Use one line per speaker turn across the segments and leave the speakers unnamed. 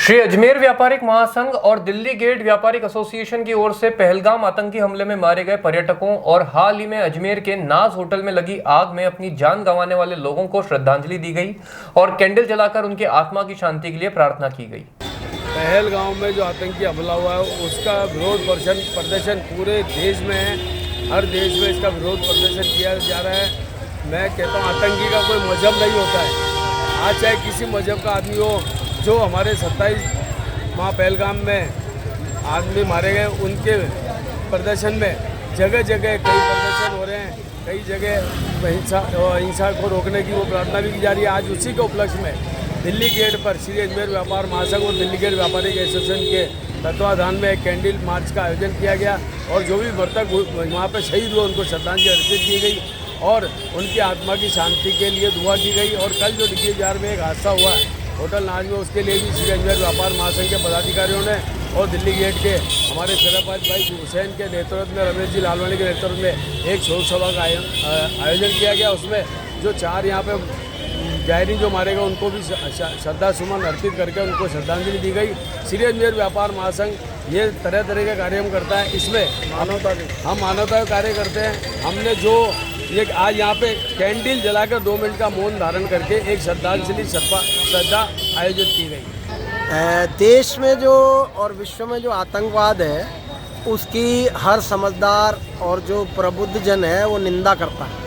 श्री अजमेर व्यापारिक महासंघ और दिल्ली गेट व्यापारिक एसोसिएशन की ओर से पहलगाम आतंकी हमले में मारे गए पर्यटकों और हाल ही में अजमेर के नाज होटल में लगी आग में अपनी जान गंवाने वाले लोगों को श्रद्धांजलि दी गई और कैंडल जलाकर उनकी आत्मा की शांति के लिए प्रार्थना की गई।
पहलगाम में जो आतंकी हमला हुआ है उसका विरोध प्रदर्शन पूरे देश में है। हर देश में इसका विरोध प्रदर्शन किया जा रहा है। मैं कहता हूँ आतंकी का कोई मजहब नहीं होता है। आज चाहे किसी मजहब का आदमी हो, जो हमारे 27 वहाँ पहलगाम में आदमी मारे गए, उनके प्रदर्शन में जगह जगह कई प्रदर्शन हो रहे हैं। कई जगह हिंसा को रोकने की वो प्रार्थना भी की जा रही है। आज उसी के उपलक्ष्य में दिल्ली गेट पर श्री अजमेर व्यापार महासंघ और दिल्ली गेट व्यापारिक एसोसिएशन के तत्वाधान में एक कैंडल मार्च का आयोजन किया गया और जो भी मृतक वहाँ पर शहीद हुए उनको श्रद्धांजलि अर्पित की गई और उनकी आत्मा की शांति के लिए दुआ की गई। और कल जो DKJR में एक हादसा हुआ है होटल नाज में, उसके लिए भी श्री अजमेर व्यापार महासंघ के पदाधिकारियों ने और दिल्ली गेट के हमारे शराफत भाई हुसैन के नेतृत्व में, रमेश जी लालवानी के नेतृत्व में एक शोक सभा का आयोजन किया गया। उसमें जो 4 यहाँ पे जायरीन जो मारे गए उनको भी श्रद्धा सुमन अर्पित करके उनको श्रद्धांजलि दी गई। श्री अजमेर व्यापार महासंघ ये तरह तरह के कार्यक्रम करता है। इसमें हम मानवता के कार्य करते हैं। हमने जो ये आज यहाँ पे कैंडल जलाकर 2 मिनट का मौन धारण करके एक श्रद्धा आयोजित की गई।
देश में जो और विश्व में जो आतंकवाद है उसकी हर समझदार और जो प्रबुद्ध जन है वो निंदा करता है।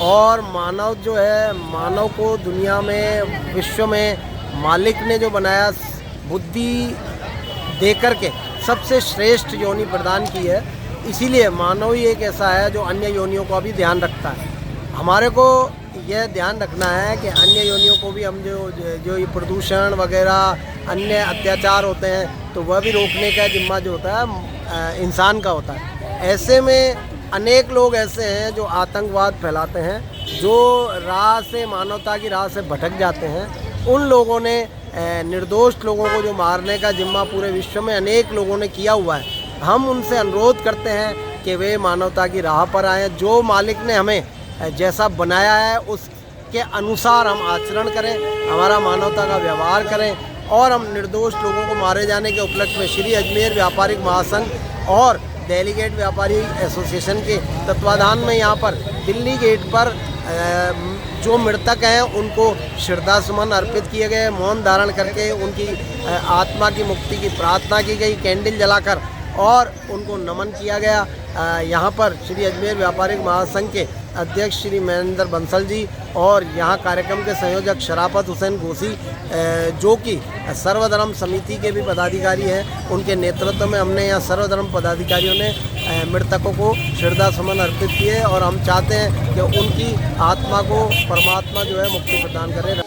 और मानव जो है, मानव को दुनिया में, विश्व में मालिक ने जो बनाया, बुद्धि दे करके सबसे श्रेष्ठ योनि प्रदान की है। इसीलिए मानव ही एक ऐसा है जो अन्य योनियों का भी ध्यान रखता है। हमारे को यह ध्यान रखना है कि अन्य योनियों को भी हम जो ये प्रदूषण वगैरह अन्य अत्याचार होते हैं तो वह भी रोकने का जिम्मा जो होता है इंसान का होता है। ऐसे में अनेक लोग ऐसे हैं जो आतंकवाद फैलाते हैं, जो राह से, मानवता की राह से भटक जाते हैं। उन लोगों ने निर्दोष लोगों को जो मारने का जिम्मा पूरे विश्व में अनेक लोगों ने किया हुआ है। हम उनसे अनुरोध करते हैं कि वे मानवता की राह पर आएँ। जो मालिक ने हमें जैसा बनाया है उसके अनुसार हम आचरण करें, हमारा मानवता का व्यवहार करें और हम निर्दोष लोगों को मारे जाने के उपलक्ष्य में श्री अजमेर व्यापारिक महासंघ और दिल्ली गेट व्यापारी एसोसिएशन के तत्वाधान में यहाँ पर दिल्ली गेट पर जो मृतक हैं उनको श्रद्धा सुमन अर्पित किए गए। मौन धारण करके उनकी आत्मा की मुक्ति की प्रार्थना की गई, कैंडल जलाकर और उनको नमन किया गया। यहाँ पर श्री अजमेर व्यापारिक महासंघ के अध्यक्ष श्री महेंद्र बंसल जी और यहाँ कार्यक्रम के संयोजक शराफत हुसैन गोसी जो कि सर्वधर्म समिति के भी पदाधिकारी हैं, उनके नेतृत्व में हमने यहाँ सर्वधर्म पदाधिकारियों ने मृतकों को श्रद्धा सुमन अर्पित किए और हम चाहते हैं कि उनकी आत्मा को परमात्मा जो है मुक्ति प्रदान करे।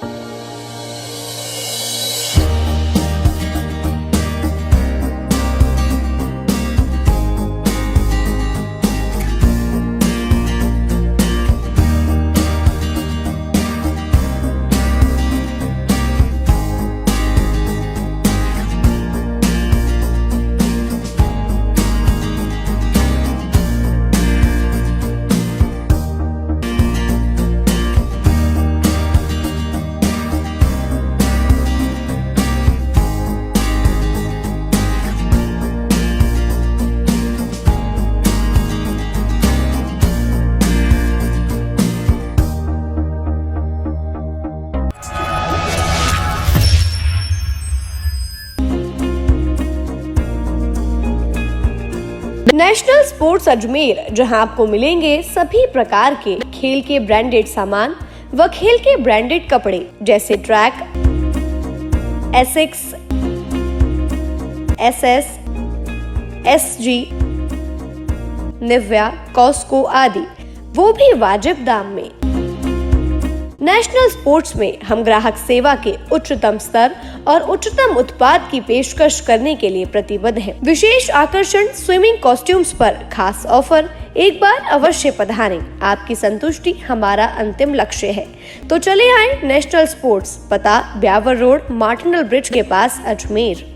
नेशनल स्पोर्ट्स अजमेर, जहां आपको मिलेंगे सभी प्रकार के खेल के ब्रांडेड सामान व खेल के ब्रांडेड कपड़े जैसे track, Asics, SS, SG, Nivia, Cosco आदि, वो भी वाजिब दाम में। नेशनल स्पोर्ट्स में हम ग्राहक सेवा के उच्चतम स्तर और उच्चतम उत्पाद की पेशकश करने के लिए प्रतिबद्ध हैं। विशेष आकर्षण स्विमिंग कॉस्ट्यूम्स पर खास ऑफर। एक बार अवश्य पधारें, आपकी संतुष्टि हमारा अंतिम लक्ष्य है। तो चले आए नेशनल स्पोर्ट्स, पता ब्यावर रोड, मार्टिनल ब्रिज के पास, अजमेर।